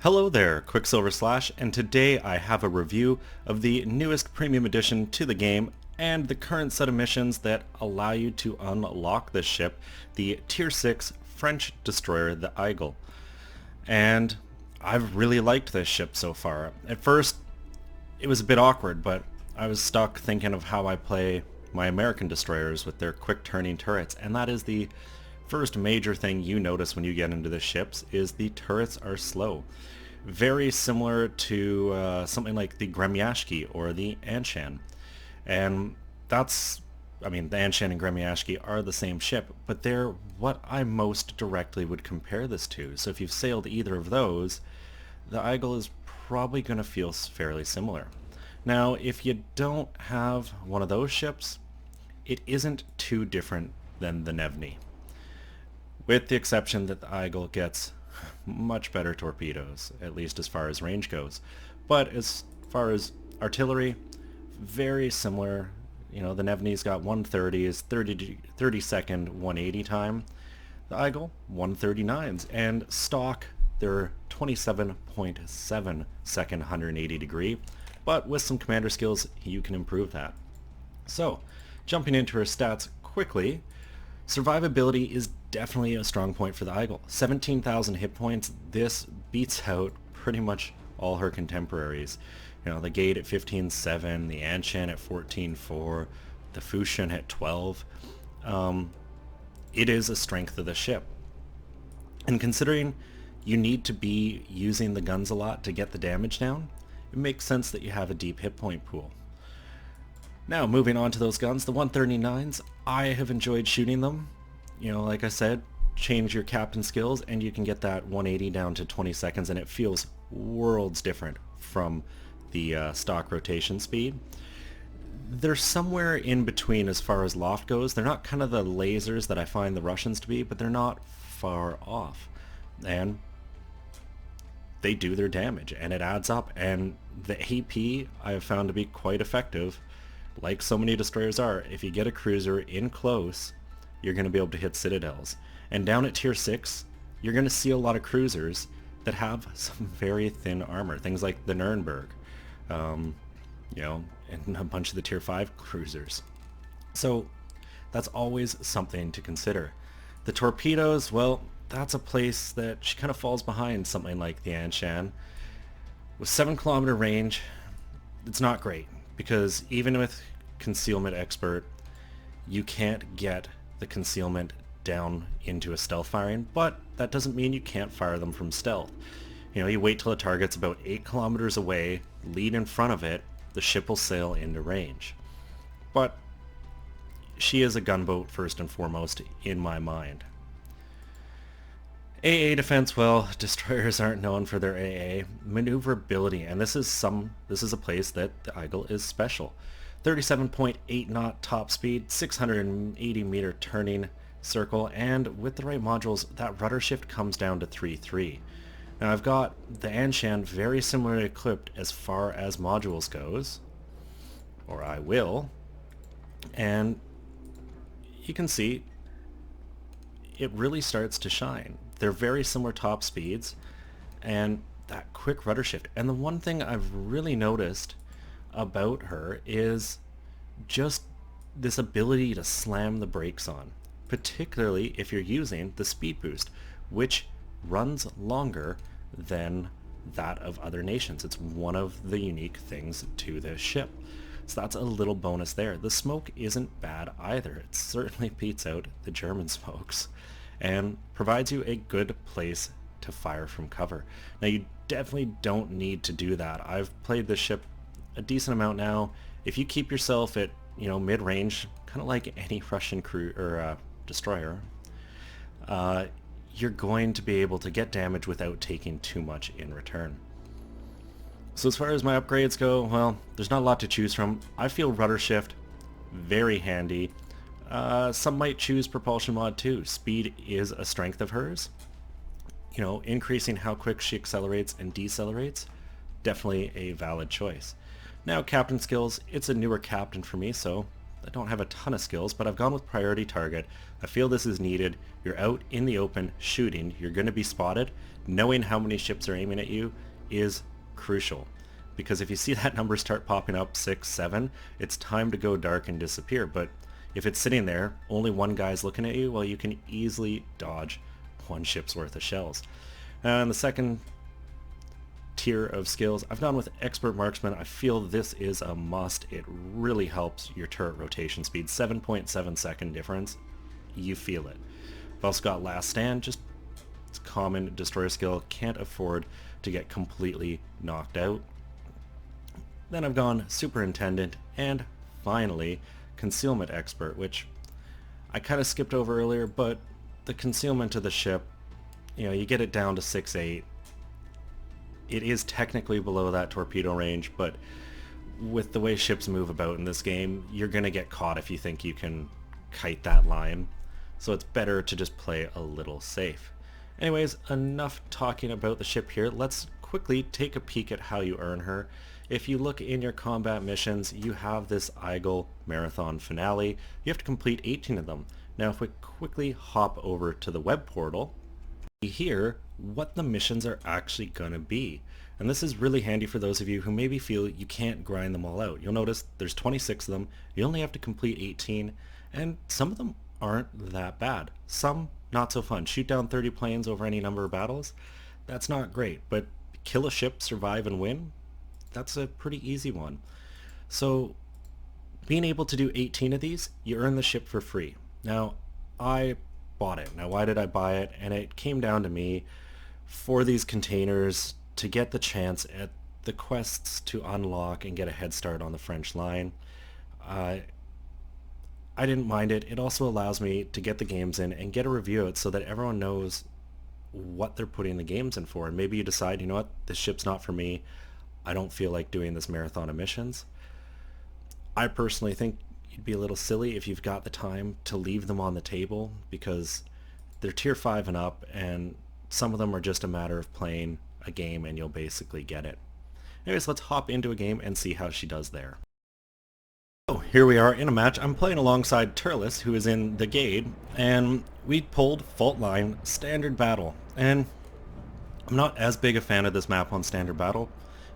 Hello there, Qckslvrslash, and today I have a review of the newest premium addition to the game and the current set of missions that allow you to unlock this ship, the Tier 6 French destroyer, the Aigle. And I've really liked this ship so far. At first, it was a bit awkward, but I was stuck thinking of how I play my American destroyers with their quick turning turrets, and that is the first major thing you notice when you get into the ships is the turrets are slow. Very similar to something like the Gremyashki or the Anshan. And the Anshan and Gremyashki are the same ship, but they're what I most directly would compare this to. So if you've sailed either of those, the Aigle is probably going to feel fairly similar. Now, if you don't have one of those ships, it isn't too different than the Nevny, with the exception that the Aigle gets much better torpedoes, at least as far as range goes. But as far as artillery, very similar. You know, the Nevny's got 130s, 30 second 180 time. The Aigle 139s, and stock they're 27.7 second 180 degree, but with some commander skills you can improve that. So, jumping into her stats quickly, survivability is definitely a strong point for the Aigle. 17,000 hit points. This beats out pretty much all her contemporaries. You know, the Gate at 15.7, the Anshan at 14.4, the Fushan at 12. It is a strength of the ship. And considering you need to be using the guns a lot to get the damage down, it makes sense that you have a deep hit point pool. Now, moving on to those guns, the 139s, I have enjoyed shooting them. You know, like I said, change your captain skills and you can get that 180 down to 20 seconds and it feels worlds different from the stock rotation speed. They're somewhere in between as far as loft goes. They're not kind of the lasers that I find the Russians to be, but they're not far off. And they do their damage and it adds up. And the AP I have found to be quite effective. Like so many destroyers are, if you get a cruiser in close, you're going to be able to hit citadels. And down at tier 6, you're going to see a lot of cruisers that have some very thin armor. Things like the Nuremberg, and a bunch of the tier 5 cruisers. So that's always something to consider. The Torpedoes, well, that's a place that she kind of falls behind something like the Anshan. With 7-kilometer range, it's not great, because even with concealment expert, you can't get the concealment down into a stealth firing, but that doesn't mean you can't fire them from stealth. You know, you wait till the target's about 8 kilometers away, lead in front of it, the ship will sail into range. But she is a gunboat first and foremost in my mind. AA defense, well, destroyers aren't known for their AA. Maneuverability, and this is a place that the Aigle is special. 37.8 knot top speed, 680 meter turning circle, and with the right modules, that rudder shift comes down to 3.3. Now I've got the Anshan very similarly equipped as far as modules goes, or I will, and you can see it really starts to shine. They're very similar top speeds and that quick rudder shift. And the one thing I've really noticed about her is just this ability to slam the brakes on, particularly if you're using the speed boost, which runs longer than that of other nations. It's one of the unique things to this ship. So that's a little bonus there. The smoke isn't bad either. It certainly beats out the German smokes and provides you a good place to fire from cover. Now you definitely don't need to do that. I've played this ship a decent amount now. If you keep yourself at, mid-range, kind of like any Russian crew or destroyer, you're going to be able to get damage without taking too much in return. So as far as my upgrades go, well, there's not a lot to choose from. I feel rudder shift very handy. Some might choose propulsion mod too. Speed is a strength of hers. Increasing how quick she accelerates and decelerates, definitely a valid choice. Now, captain skills, it's a newer captain for me, so I don't have a ton of skills, but I've gone with priority target. I feel this is needed. You're out in the open shooting. You're going to be spotted. Knowing how many ships are aiming at you is crucial. Because if you see that number start popping up, 6, 7, it's time to go dark and disappear. But if it's sitting there, only one guy's looking at you, well, you can easily dodge one ship's worth of shells. And the second tier of skills, I've gone with Expert Marksman. I feel this is a must. It really helps your turret rotation speed. 7.7 second difference. You feel it. I've also got Last Stand, just it's common destroyer skill. Can't afford to get completely knocked out. Then I've gone Superintendent, and finally Concealment Expert, which I kind of skipped over earlier, but the concealment of the ship, you know, you get it down to 6-8. It is technically below that torpedo range, but with the way ships move about in this game, you're going to get caught if you think you can kite that line. So it's better to just play a little safe. Anyways, enough talking about the ship here. Let's quickly take a peek at how you earn her. If you look in your combat missions, you have this Aigle Marathon Finale. You have to complete 18 of them. Now if we quickly hop over to the web portal, here what the missions are actually gonna be. And this is really handy for those of you who maybe feel you can't grind them all out. You'll notice there's 26 of them, you only have to complete 18, and some of them aren't that bad. Some not so fun. Shoot down 30 planes over any number of battles, that's not great, but kill a ship, survive, and win, that's a pretty easy one. So being able to do 18 of these, you earn the ship for free. Now I bought it. Now why did I buy it? And it came down to me for these containers to get the chance at the quests to unlock and get a head start on the French line. I didn't mind it. It also allows me to get the games in and get a review out so that everyone knows what they're putting the games in for. And maybe you decide, you know what, this ship's not for me. I don't feel like doing this marathon of missions. I personally think you'd be a little silly if you've got the time to leave them on the table, because they're tier 5 and up, and some of them are just a matter of playing a game and you'll basically get it. Anyways, let's hop into a game and see how she does there. So here we are in a match. I'm playing alongside Turles, who is in the Gade, and we pulled Fault Line Standard Battle. And I'm not as big a fan of this map on Standard Battle,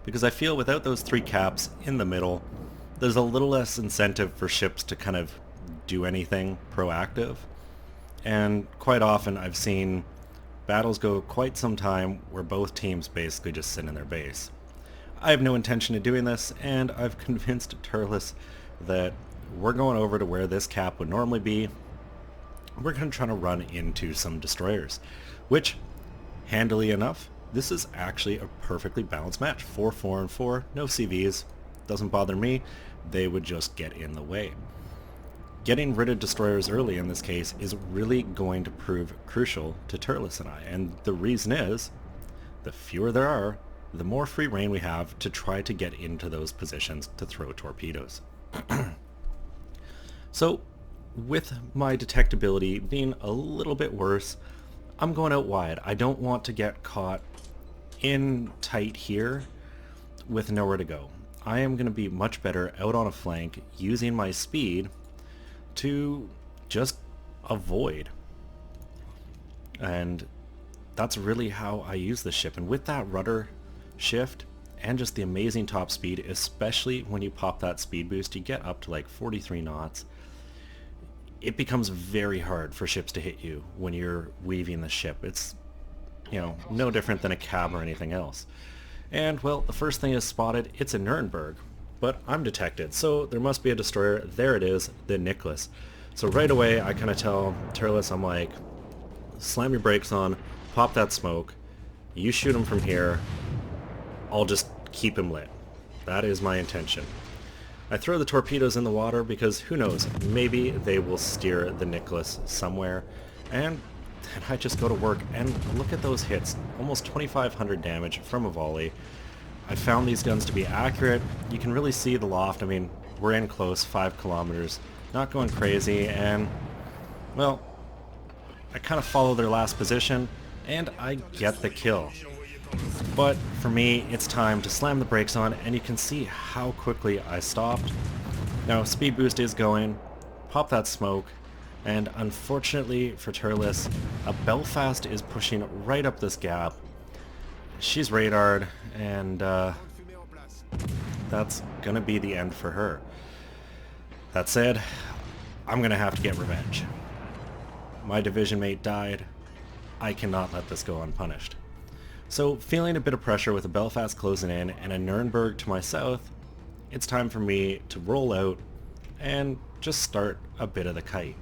because I feel without those 3 caps in the middle, there's a little less incentive for ships to kind of do anything proactive. And quite often I've seen battles go quite some time where both teams basically just sit in their base. I have no intention of doing this, and I've convinced Turles that we're going over to where this cap would normally be. We're going to try to run into some destroyers, which, handily enough, this is actually a perfectly balanced match. 4, 4, and 4, no CVs. Doesn't bother me. They would just get in the way. Getting rid of destroyers early in this case is really going to prove crucial to Turles and I, and the reason is, the fewer there are, the more free reign we have to try to get into those positions to throw torpedoes. So, with my detectability being a little bit worse, I'm going out wide. I don't want to get caught in tight here with nowhere to go. I am going to be much better out on a flank using my speed to just avoid. And that's really how I use this ship. And with that rudder shift and just the amazing top speed, especially when you pop that speed boost, you get up to like 43 knots. It becomes very hard for ships to hit you when you're weaving the ship. It's, you know, no different than a cab or anything else. And, well, the first thing is spotted. It's a Nuremberg, but I'm detected, so there must be a destroyer. There it is, the Qckslvrslash. So right away, I kind of tell Turles, I'm like, slam your brakes on, pop that smoke, you shoot him from here, I'll just keep him lit. That is my intention. I throw the torpedoes in the water because, who knows, maybe they will steer the Qckslvrslash somewhere, and then I just go to work, and look at those hits. Almost 2,500 damage from a volley. I found these guns to be accurate. You can really see the loft. I mean, we're in close, 5 kilometers. Not going crazy, and, well, I kind of follow their last position, and I get the kill. But for me, it's time to slam the brakes on, and you can see how quickly I stopped. Now speed boost is going, pop that smoke, and unfortunately for Turles, a Belfast is pushing right up this gap. She's radared, and that's gonna be the end for her. That said, I'm gonna have to get revenge. My division mate died. I cannot let this go unpunished. So, feeling a bit of pressure with a Belfast closing in and a Nuremberg to my south, it's time for me to roll out and just start a bit of the kite.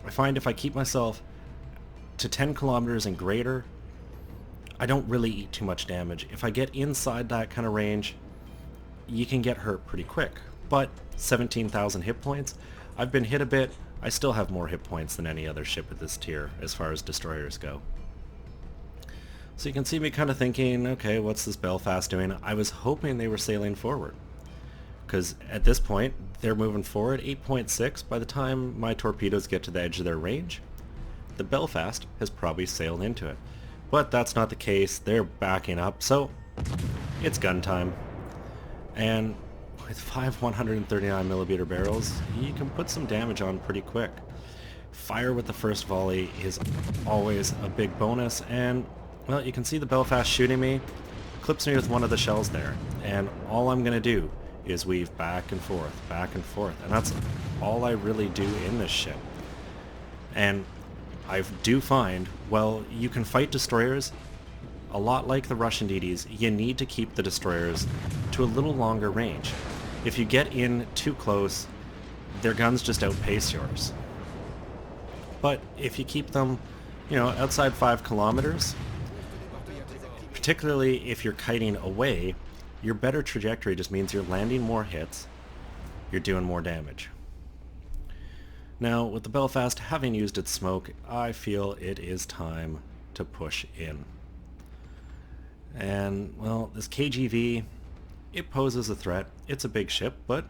I find if I keep myself to 10 kilometers and greater, I don't really eat too much damage. If I get inside that kind of range, you can get hurt pretty quick. But 17,000 hit points, I've been hit a bit. I still have more hit points than any other ship at this tier as far as destroyers go. So you can see me kind of thinking, okay, what's this Belfast doing? I was hoping they were sailing forward, because at this point they're moving forward 8.6. By the time my torpedoes get to the edge of their range, the Belfast has probably sailed into it. But that's not the case. They're backing up, so it's gun time. And with 5 139mm barrels, you can put some damage on pretty quick. Fire with the first volley is always a big bonus, and well, you can see the Belfast shooting me, clips me with one of the shells there, and all I'm going to do is weave back and forth, and that's all I really do in this ship. And I do find, well, you can fight destroyers a lot like the Russian DDs. You need to keep the destroyers to a little longer range. If you get in too close, their guns just outpace yours. But if you keep them, outside 5 kilometers, particularly if you're kiting away, your better trajectory just means you're landing more hits, you're doing more damage. Now, with the Belfast having used its smoke, I feel it is time to push in. And, well, this KGV, it poses a threat. It's a big ship, but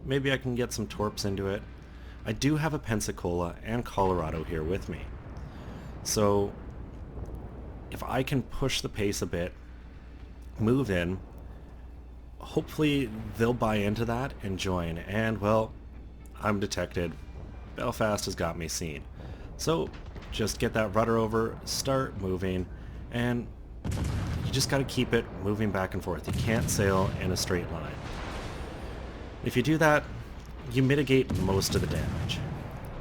maybe I can get some torps into it. I do have a Pensacola and Colorado here with me. So, if I can push the pace a bit, move in, hopefully they'll buy into that and join. And, well, I'm detected. Belfast has got me seen. So, just get that rudder over, start moving, and you just got to keep it moving back and forth. You can't sail in a straight line. If you do that, you mitigate most of the damage.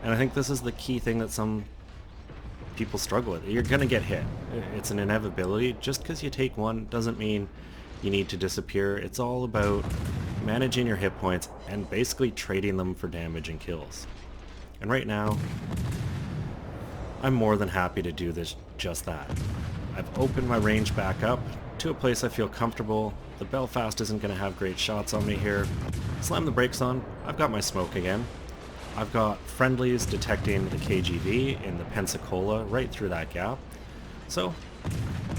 And I think this is the key thing that some people struggle with. You're going to get hit. It's an inevitability. Just because you take one doesn't mean you need to disappear. It's all about managing your hit points and basically trading them for damage and kills. And right now, I'm more than happy to do just that. I've opened my range back up to a place I feel comfortable. The Belfast isn't going to have great shots on me here. Slam the brakes on. I've got my smoke again. I've got friendlies detecting the KGV in the Pensacola right through that gap. So,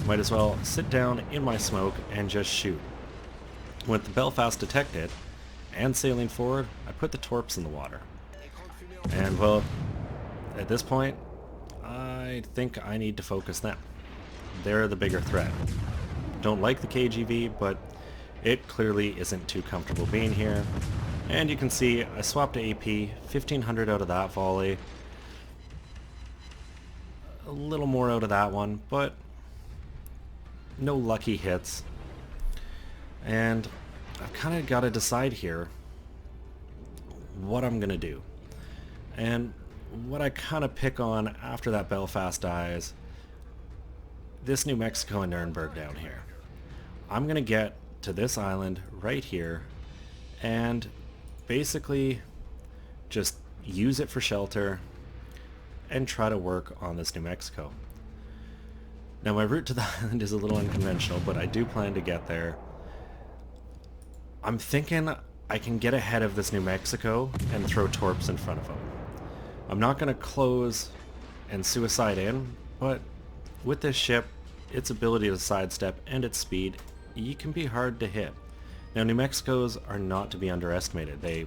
might as well sit down in my smoke and just shoot. With the Belfast detected and sailing forward, I put the torps in the water. And, well, at this point, I think I need to focus them. They're the bigger threat. Don't like the KGV, but it clearly isn't too comfortable being here. And you can see I swapped to AP, 1500 out of that volley. A little more out of that one, but no lucky hits. And I've kind of got to decide here what I'm going to do. And what I kind of pick on after that Belfast dies, this New Mexico and Nuremberg down here. I'm going to get to this island right here and basically just use it for shelter and try to work on this New Mexico. Now my route to the island is a little unconventional, but I do plan to get there. I'm thinking I can get ahead of this New Mexico and throw torps in front of them. I'm not going to close and suicide in, but with this ship, its ability to sidestep and its speed, you can be hard to hit. Now New Mexicos are not to be underestimated. They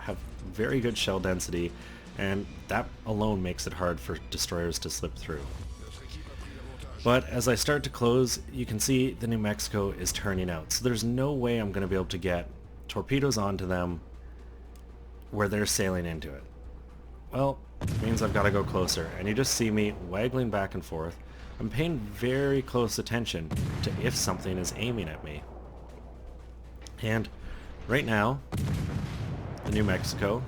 have very good shell density, and that alone makes it hard for destroyers to slip through. But as I start to close, you can see the New Mexico is turning out. So there's no way I'm going to be able to get torpedoes onto them where they're sailing into it. Well, it means I've got to go closer, and you just see me waggling back and forth. I'm paying very close attention to if something is aiming at me. And right now, the New Mexico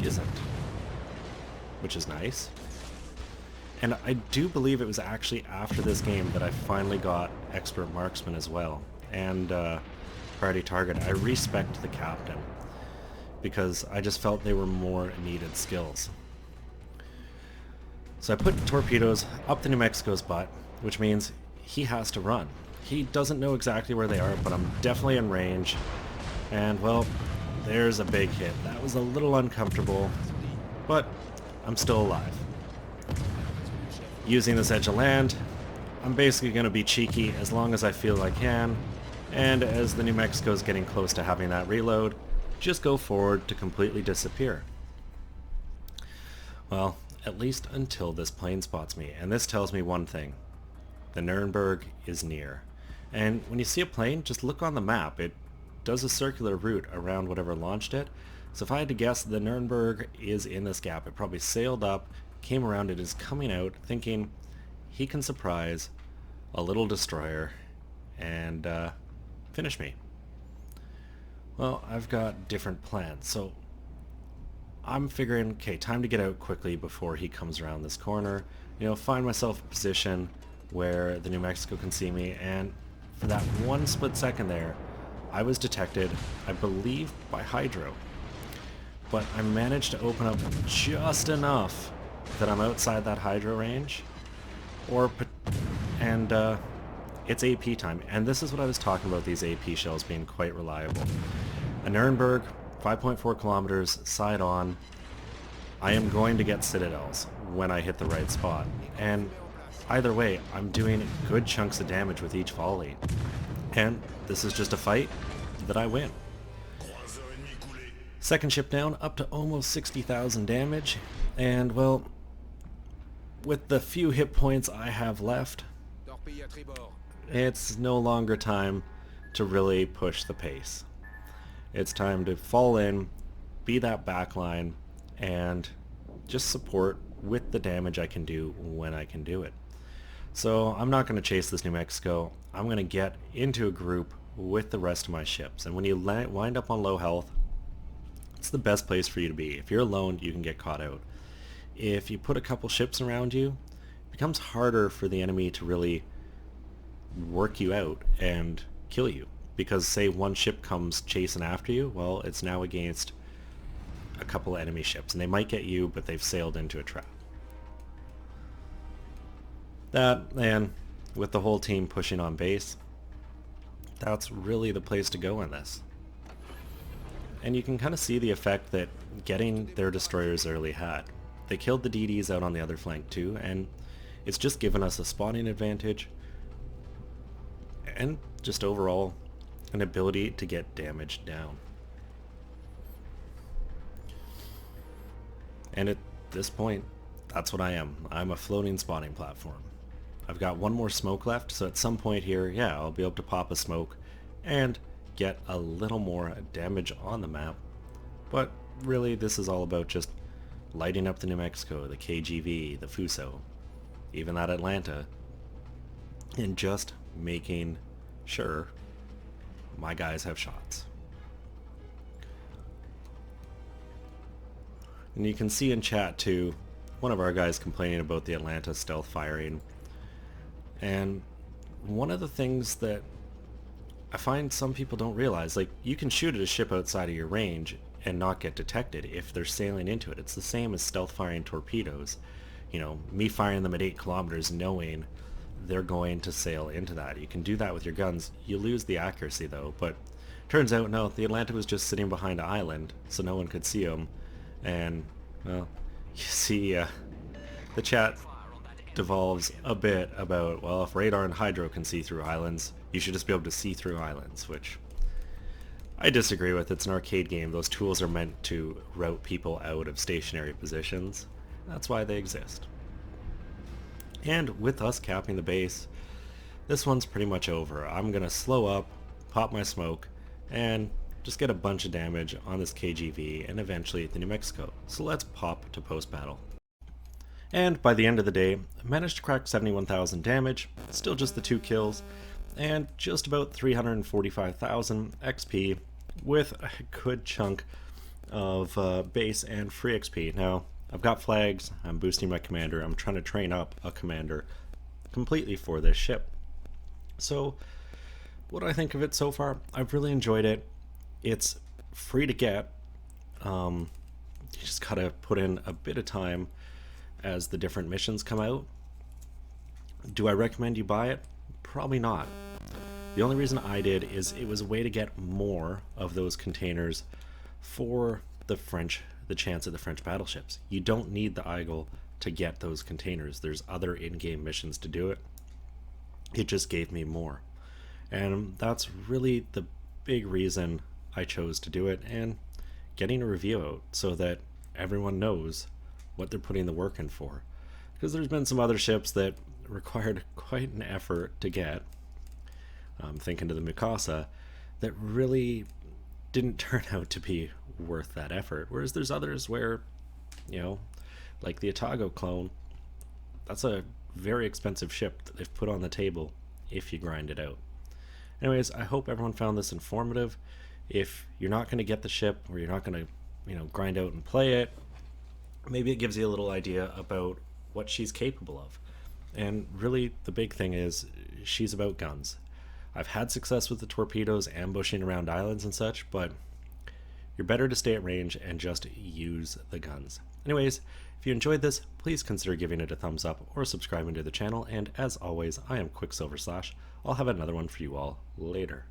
isn't, which is nice. And I do believe it was actually after this game that I finally got Expert Marksman as well, and Priority Target. I respect the captain, because I just felt they were more needed skills. So I put Torpedoes up the New Mexico's butt, which means he has to run. He doesn't know exactly where they are, but I'm definitely in range. And, well, there's a big hit. That was a little uncomfortable, but I'm still alive. Using this edge of land, I'm basically going to be cheeky as long as I feel I can, and as the New Mexico is getting close to having that reload, just go forward to completely disappear. Well, at least until this plane spots me, and this tells me one thing. The Nuremberg is near. And when you see a plane, just look on the map. It does a circular route around whatever launched it. So if I had to guess, the Nuremberg is in this gap. It probably sailed up, came around, it is coming out, thinking he can surprise a little destroyer and finish me. Well, I've got different plans, so I'm figuring, okay, time to get out quickly before he comes around this corner, find myself a position where the New Mexico can see me, and for that one split second there, I was detected, I believe, by Hydro. But I managed to open up just enough that I'm outside that Hydro range, and it's AP time. And this is what I was talking about, these AP shells being quite reliable. A Nuremberg, 5.4 kilometers, side on. I am going to get citadels when I hit the right spot. And either way, I'm doing good chunks of damage with each volley. And this is just a fight that I win. Second ship down, up to almost 60,000 damage. And, well, with the few hit points I have left, it's no longer time to really push the pace. It's time to fall in, be that backline, and just support with the damage I can do when I can do it. So I'm not going to chase this New Mexico. I'm going to get into a group with the rest of my ships. And when you wind up on low health, it's the best place for you to be. If you're alone, you can get caught out. If you put a couple ships around you, it becomes harder for the enemy to really work you out and kill you. Because say one ship comes chasing after you, well, it's now against a couple of enemy ships. And they might get you, but they've sailed into a trap. That, and with the whole team pushing on base, that's really the place to go in this. And you can kind of see the effect that getting their destroyers early had. They killed the DDs out on the other flank too, and it's just given us a spawning advantage and just overall an ability to get damage down. And at this point, that's what I am. I'm a floating spawning platform. I've got one more smoke left, so at some point here, yeah, I'll be able to pop a smoke and get a little more damage on the map. But really, this is all about just lighting up the New Mexico, the KGV, the Fuso, even that Atlanta, and just making sure my guys have shots. And you can see in chat too, one of our guys complaining about the Atlanta stealth firing. And one of the things that I find some people don't realize, like, you can shoot at a ship outside of your range and not get detected if they're sailing into it. It's the same as stealth firing torpedoes. Me firing them at 8 kilometers knowing they're going to sail into that. You can do that with your guns. You lose the accuracy though, but turns out no, the Atlanta was just sitting behind an island so no one could see them. And, well, you see the chat devolves a bit about, well, if radar and hydro can see through islands, you should just be able to see through islands, which I disagree with. It's an arcade game. Those tools are meant to route people out of stationary positions. That's why they exist. And with us capping the base, this one's pretty much over. I'm going to slow up, pop my smoke, and just get a bunch of damage on this KGV and eventually the New Mexico. So let's pop to post-battle. And by the end of the day, I managed to crack 71,000 damage, still just the 2 kills, and just about 345,000 XP with a good chunk of base and free XP. Now, I've got flags, I'm boosting my commander, I'm trying to train up a commander completely for this ship. So, what do I think of it so far? I've really enjoyed it. It's free to get. You just gotta put in a bit of time as the different missions come out. Do I recommend you buy it? Probably not. The only reason I did is it was a way to get more of those containers for the chance of the French battleships. You don't need the Aigle to get those containers. There's other in-game missions to do it. It just gave me more. And that's really the big reason I chose to do it, and getting a review out so that everyone knows what they're putting the work in for. Because there's been some other ships that required quite an effort to get. I'm thinking to the Qckslvrslash, that really didn't turn out to be worth that effort. Whereas there's others where, you know, like the Aigle clone, that's a very expensive ship that they've put on the table if you grind it out. Anyways, I hope everyone found this informative. If you're not going to get the ship, or you're not going to, grind out and play it, maybe it gives you a little idea about what she's capable of. And really, the big thing is, she's about guns. I've had success with the Torpedoes ambushing around islands and such, but you're better to stay at range and just use the guns. Anyways, if you enjoyed this, please consider giving it a thumbs up or subscribing to the channel, and as always, I am Qckslvrslash. I'll have another one for you all later.